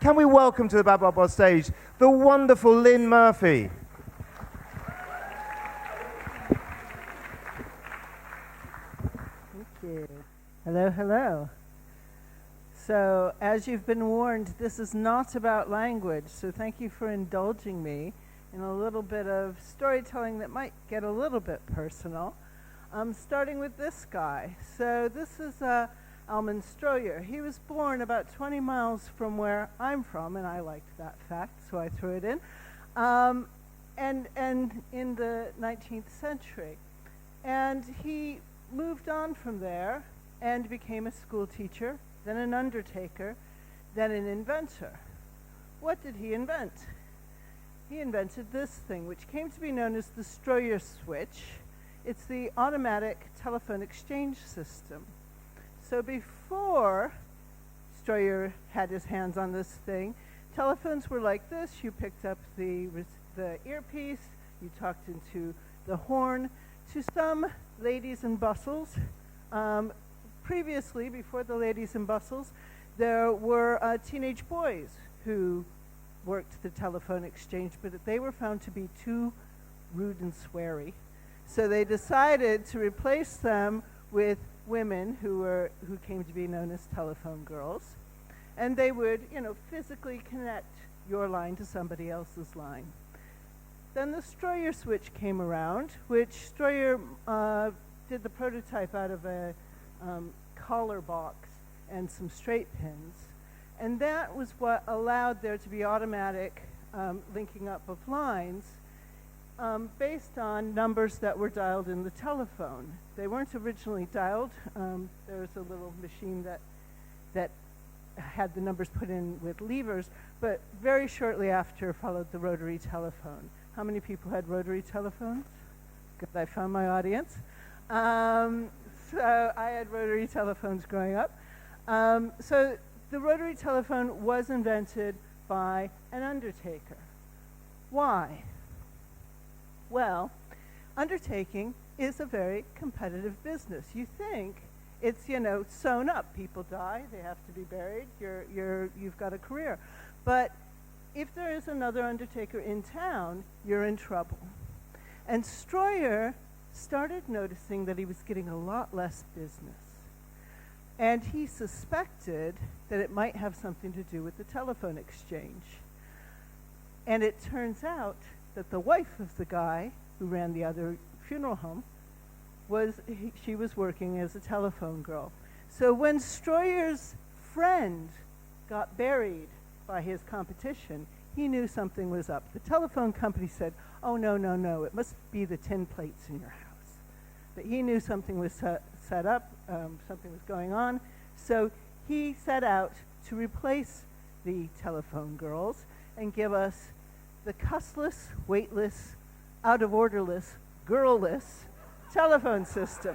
Can we welcome to the Bad Bad stage the wonderful Lynne Murphy? Thank you. Hello, hello. So, as you've been warned, this is not about language, so thank you for indulging me in a little bit of storytelling that might get a little bit personal. Starting with this guy. So this is Almond Stroyer. He was born about 20 miles from where I'm from, and I liked that fact, so I threw it in. And in the 19th century. And he moved on from there and became a school teacher, then an undertaker, then an inventor. What did he invent? He invented this thing, which came to be known as the Stroyer switch. It's the automatic telephone exchange system. So before Stroyer had his hands on this thing, telephones were like this. You picked up the earpiece, you talked into the horn. To some ladies and bustles, previously, before the ladies and bustles, there were teenage boys who worked the telephone exchange, but they were found to be too rude and sweary. So they decided to replace them with women who came to be known as telephone girls. And they would, physically connect your line to somebody else's line. Then the Stroyer switch came around, which Stroyer did the prototype out of a collar box and some straight pins. And that was what allowed there to be automatic linking up of lines based on numbers that were dialed in the telephone. They weren't originally dialed. There was a little machine that had the numbers put in with levers, but very shortly after followed the rotary telephone. How many people had rotary telephones? Good, I found my audience. So I had rotary telephones growing up. So the rotary telephone was invented by an undertaker. Why? Well, undertaking is a very competitive business. You think it's, sewn up. People die, they have to be buried, you've got a career. But if there is another undertaker in town, you're in trouble. And Stroyer started noticing that he was getting a lot less business. And he suspected that it might have something to do with the telephone exchange. And it turns out that the wife of the guy who ran the other funeral home she was working as a telephone girl. So when Stroyer's friend got buried by his competition, he knew something was up. The telephone company said, "Oh, no, it must be the tin plates in your house." But he knew something was set up, something was going on. So he set out to replace the telephone girls and give us the cussless, weightless, out-of-orderless, girl-less telephone system.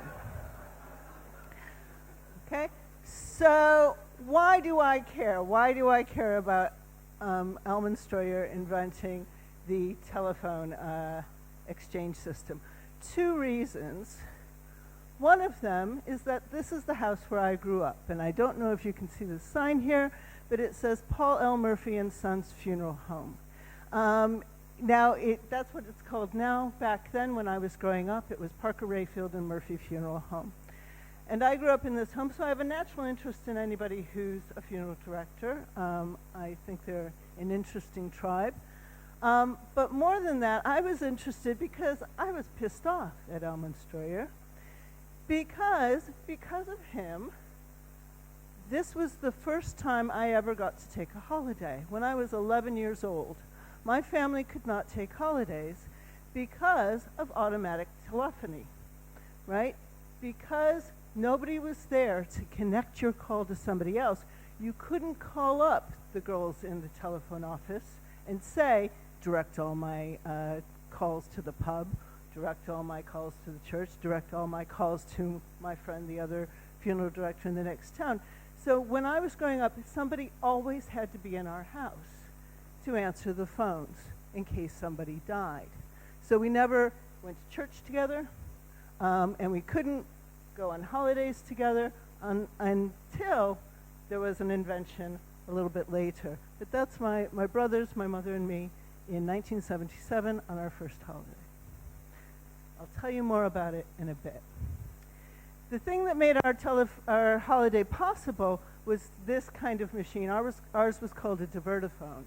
Okay? So why do I care? Why do I care about Almond Stroyer inventing the telephone exchange system? Two reasons. One of them is that this is the house where I grew up, and I don't know if you can see the sign here, but it says Paul L. Murphy and Sons Funeral Home. Now, that's what it's called now. Back then, when I was growing up, it was Parker Rayfield and Murphy Funeral Home. And I grew up in this home, so I have a natural interest in anybody who's a funeral director. I think they're an interesting tribe. But more than that, I was interested because I was pissed off at Almond Stroyer. Because of him, this was the first time I ever got to take a holiday. When I was 11 years old, my family could not take holidays because of automatic telephony, right? Because nobody was there to connect your call to somebody else. You couldn't call up the girls in the telephone office and say, direct all my calls to the pub, direct all my calls to the church, direct all my calls to my friend, the other funeral director in the next town. So when I was growing up, somebody always had to be in our house to answer the phones in case somebody died. So we never went to church together, and we couldn't go on holidays together until there was an invention a little bit later. But that's my brothers, my mother, and me in 1977 on our first holiday. I'll tell you more about it in a bit. The thing that made our holiday possible was this kind of machine. Ours was called a divertophone.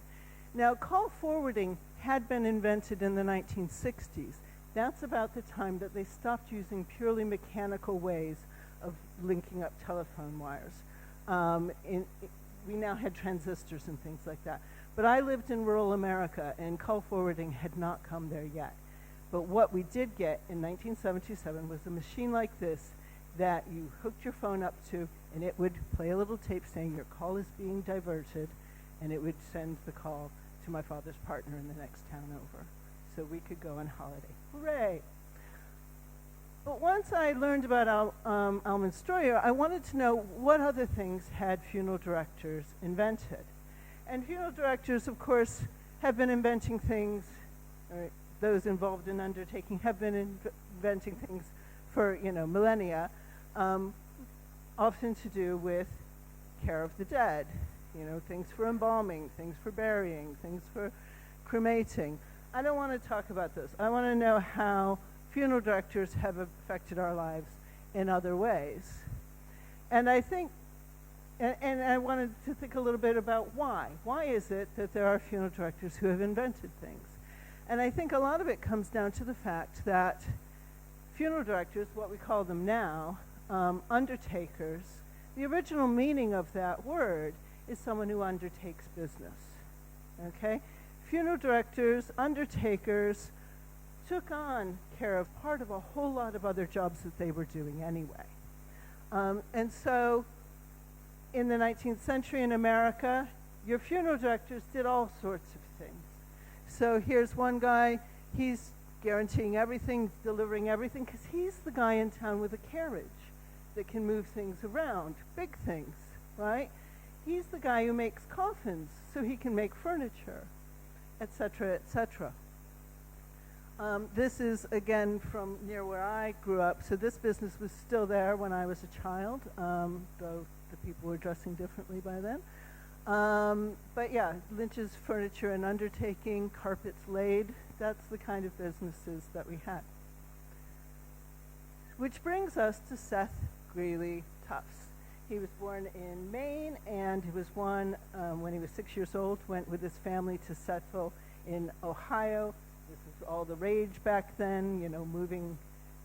Now, call forwarding had been invented in the 1960s. That's about the time that they stopped using purely mechanical ways of linking up telephone wires. We now had transistors and things like that. But I lived in rural America, and call forwarding had not come there yet. But what we did get in 1977 was a machine like this that you hooked your phone up to, and it would play a little tape saying your call is being diverted, and it would send the call to my father's partner in the next town over. So we could go on holiday. Hooray! But once I learned about Almond Stroyer, I wanted to know what other things had funeral directors invented. And funeral directors, of course, have been inventing things, or those involved in undertaking have been inventing things for, millennia, often to do with care of the dead, things for embalming, things for burying, things for cremating. I don't want to talk about this. I want to know how funeral directors have affected our lives in other ways. And I think, and I wanted to think a little bit about why. Why is it that there are funeral directors who have invented things? And I think a lot of it comes down to the fact that funeral directors, what we call them now, undertakers, the original meaning of that word is someone who undertakes business, okay? Funeral directors, undertakers, took on care of part of a whole lot of other jobs that they were doing anyway. And so in the 19th century in America, your funeral directors did all sorts of things. So here's one guy, he's guaranteeing everything, delivering everything, because he's the guy in town with a carriage that can move things around, big things, right? He's the guy who makes coffins so he can make furniture, etc., etc. This is, again, from near where I grew up. So this business was still there when I was a child, though the people were dressing differently by then. But yeah, Lynch's Furniture and Undertaking, carpets laid, that's the kind of businesses that we had. Which brings us to Seth Greeley Tufts. He was born in Maine, and he was one, when he was 6 years old, went with his family to Setville in Ohio. This was all the rage back then, moving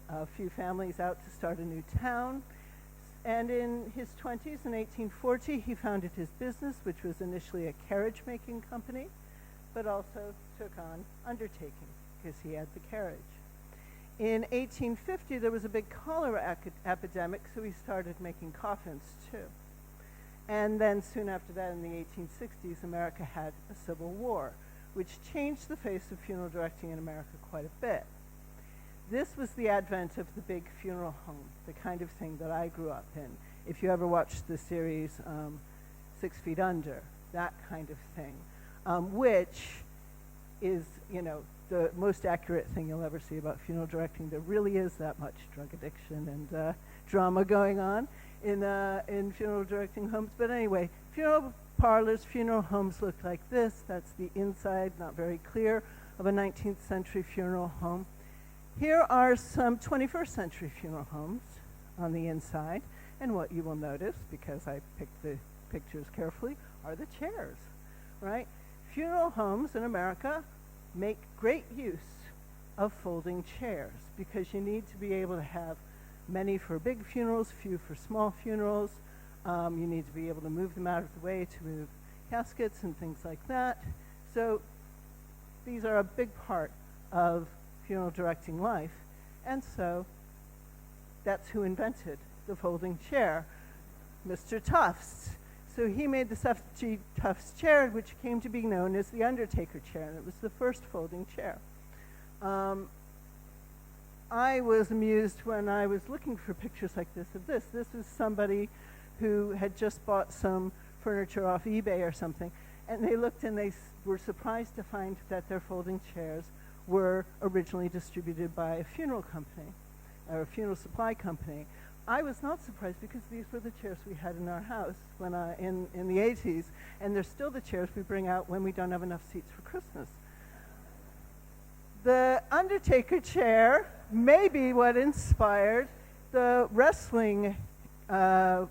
a few families out to start a new town. And in his 20s, in 1840, he founded his business, which was initially a carriage-making company, but also took on undertaking, because he had the carriage. In 1850, there was a big cholera epidemic, so he started making coffins, too. And then soon after that, in the 1860s, America had a civil war, which changed the face of funeral directing in America quite a bit. This was the advent of the big funeral home, the kind of thing that I grew up in. If you ever watched the series 6 Feet Under, that kind of thing, which is, the most accurate thing you'll ever see about funeral directing. There really is that much drug addiction and drama going on in funeral directing homes. But anyway, funeral parlors, funeral homes look like this. That's the inside, not very clear, of a 19th century funeral home. Here are some 21st century funeral homes on the inside. And what you will notice, because I picked the pictures carefully, are the chairs, right? Funeral homes in America make great use of folding chairs because you need to be able to have many for big funerals, few for small funerals. You need to be able to move them out of the way to move caskets and things like that. So these are a big part of funeral directing life. And so that's who invented the folding chair, Mr. Tufts. So he made the Seth G. Tufts chair, which came to be known as the Undertaker chair, and it was the first folding chair. I was amused when I was looking for pictures like this of this. This is somebody who had just bought some furniture off eBay or something, and they looked and they were surprised to find that their folding chairs were originally distributed by a funeral company, or a funeral supply company. I was not surprised because these were the chairs we had in our house when in the 80s, and they're still the chairs we bring out when we don't have enough seats for Christmas. The Undertaker chair may be what inspired the wrestling, the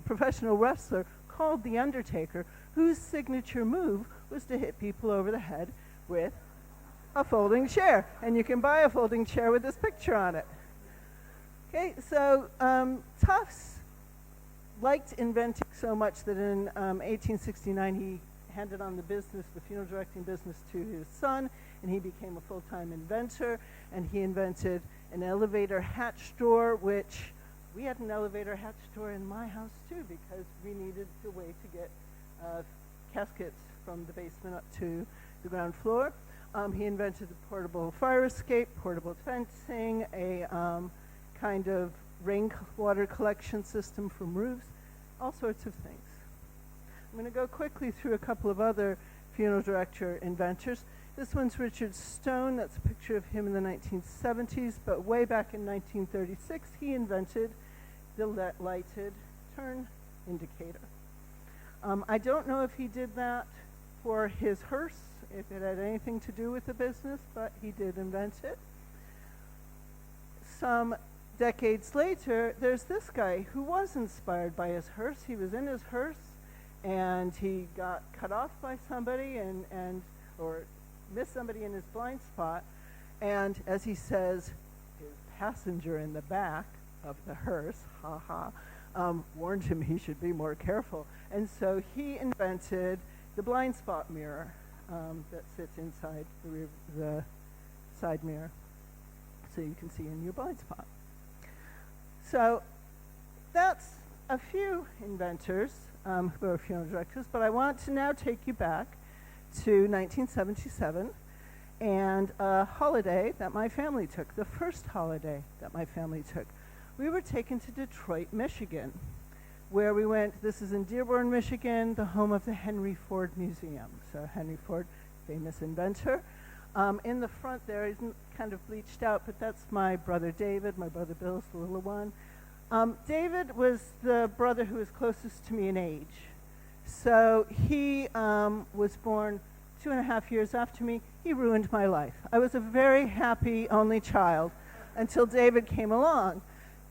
professional wrestler called the Undertaker, whose signature move was to hit people over the head with a folding chair. And you can buy a folding chair with this picture on it. Okay, so Tufts liked inventing so much that in 1869 he handed on the funeral directing business to his son, and he became a full-time inventor, and he invented an elevator hatch door, which we had an elevator hatch door in my house too, because we needed a way to get caskets from the basement up to the ground floor. He invented a portable fire escape, portable fencing, a kind of rainwater collection system from roofs, all sorts of things. I'm going to go quickly through a couple of other funeral director inventors. This one's Richard Stone. That's a picture of him in the 1970s, but way back in 1936, he invented the lighted turn indicator. I don't know if he did that for his hearse, if it had anything to do with the business, but he did invent it. Some decades later, there's this guy who was inspired by his hearse. He was in his hearse, and he got cut off by somebody or missed somebody in his blind spot. And as he says, his passenger in the back of the hearse, warned him he should be more careful. And so he invented the blind spot mirror that sits inside the side mirror, so you can see in your blind spot. So that's a few inventors who are funeral directors, but I want to now take you back to 1977 and a holiday that my family took, the first holiday that my family took. We were taken to Detroit, Michigan, where we went. This is in Dearborn, Michigan, the home of the Henry Ford Museum. So Henry Ford, famous inventor. In the front there, he's kind of bleached out, but that's my brother David. My brother Bill's the little one. David was the brother who was closest to me in age. So he was born 2.5 years after me. He ruined my life. I was a very happy only child until David came along.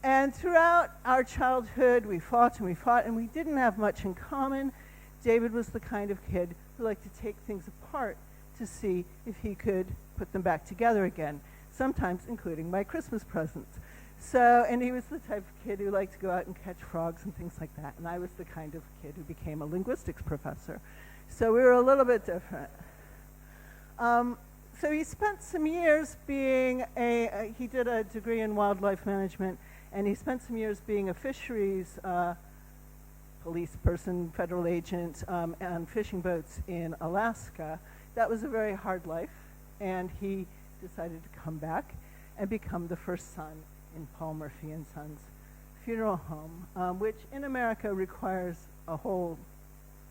And throughout our childhood, we fought, and we didn't have much in common. David was the kind of kid who liked to take things apart to see if he could put them back together again, sometimes including my Christmas presents. So, and he was the type of kid who liked to go out and catch frogs and things like that. And I was the kind of kid who became a linguistics professor. So we were a little bit different. So he spent some years being he did a degree in wildlife management, and he spent some years being a fisheries police person, federal agent, on fishing boats in Alaska. That was a very hard life, and he decided to come back and become the first son in Paul Murphy and Sons Funeral Home, which in America requires a whole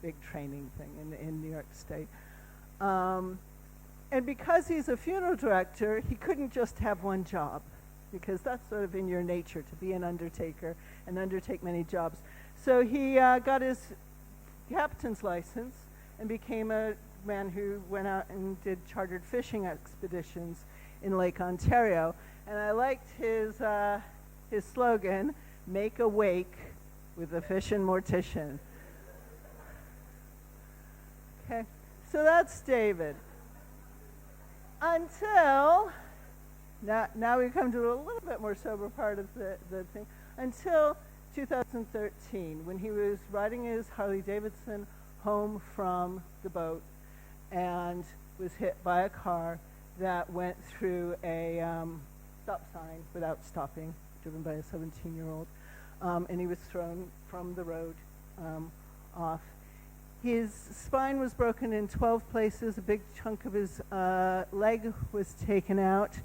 big training thing in New York State. And because he's a funeral director, he couldn't just have one job, because that's sort of in your nature to be an undertaker and undertake many jobs. So he got his captain's license and became a man who went out and did chartered fishing expeditions in Lake Ontario. And I liked his slogan, "Make a wake with a fish and mortician." Okay, so that's David. Until, now we come to a little bit more sober part of the thing, until 2013, when he was riding his Harley Davidson home from the boat and was hit by a car that went through a stop sign without stopping, driven by a 17-year-old, and he was thrown from the road off. His spine was broken in 12 places. A big chunk of his leg was taken out.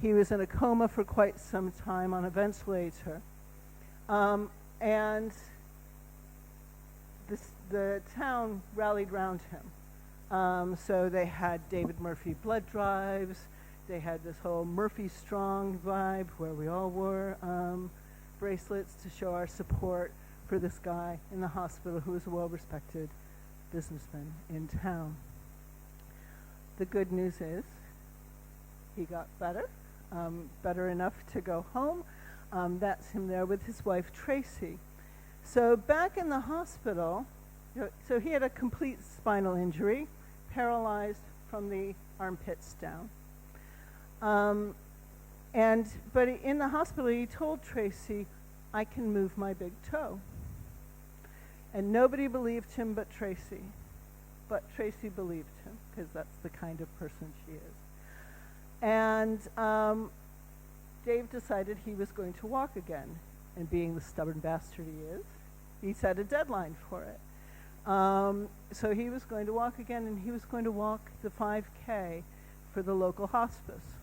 He was in a coma for quite some time on a ventilator. And the town rallied around him. So they had David Murphy blood drives. They had this whole Murphy Strong vibe where we all wore bracelets to show our support for this guy in the hospital who is a well-respected businessman in town. The good news is he got better, better enough to go home. That's him there with his wife, Tracy. So back in the hospital, so he had a complete spinal injury, paralyzed from the armpits down. But in the hospital, he told Tracy, "I can move my big toe." And nobody believed him but Tracy. But Tracy believed him, because that's the kind of person she is. And Dave decided he was going to walk again. And being the stubborn bastard he is, he set a deadline for it. So he was going to walk again, and he was going to walk the 5K for the local hospice.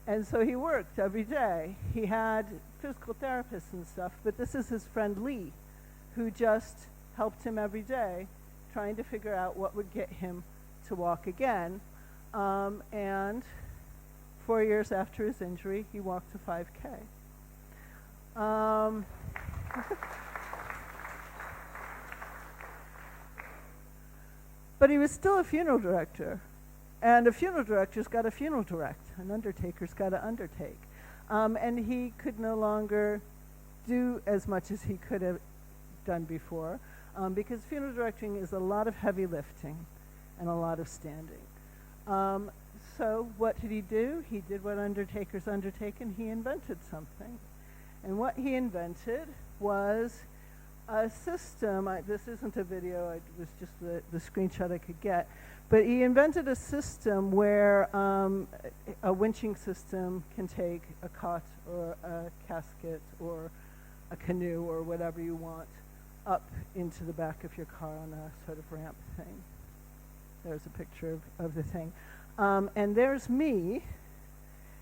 And so he worked every day. He had physical therapists and stuff, but this is his friend Lee, who just helped him every day, trying to figure out what would get him to walk again. And 4 years after his injury, he walked a 5K. But he was still a funeral director. And a funeral director's got a funeral direct. An undertaker's got to undertake. And he could no longer do as much as he could have done before, because funeral directing is a lot of heavy lifting and a lot of standing. So what did he do? He did what undertakers undertake, and he invented something. And what he invented was a system. This isn't a video, it was just the screenshot I could get. But he invented a system where a winching system can take a cot or a casket or a canoe or whatever you want up into the back of your car on a sort of ramp thing. There's a picture of the thing. And there's me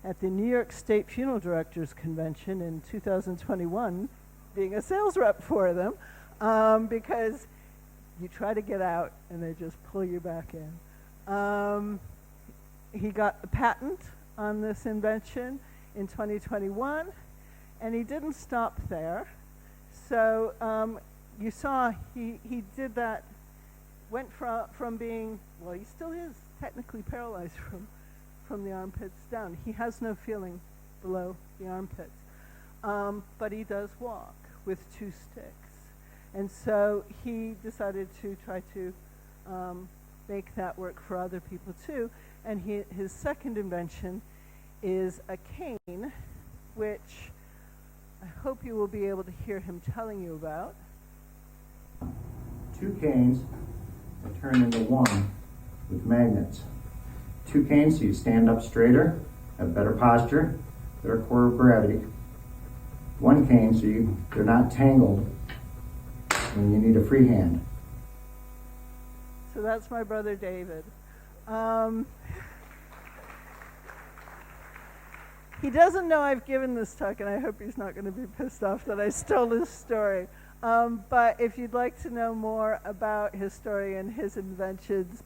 at the New York State Funeral Directors Convention in 2021 being a sales rep for them, because you try to get out and they just pull you back in. He got the patent on this invention in 2021, and he didn't stop there. So you saw he did that, went from being, well, he still is technically paralyzed from the armpits down. He has no feeling below the armpits. But he does walk with 2 sticks. And so he decided to try to make that work for other people too. And his second invention is a cane, which I hope you will be able to hear him telling you about. 2 canes are turned into 1 with magnets. 2 canes so you stand up straighter, have better posture, better core of gravity. 1 cane so they're not tangled when you need a free hand. So that's my brother David. He doesn't know I've given this talk, and I hope he's not going to be pissed off that I stole his story. But if you'd like to know more about his story and his inventions,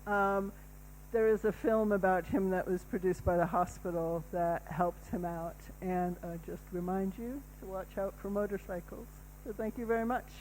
there is a film about him that was produced by the hospital that helped him out. And just remind you to watch out for motorcycles. So thank you very much.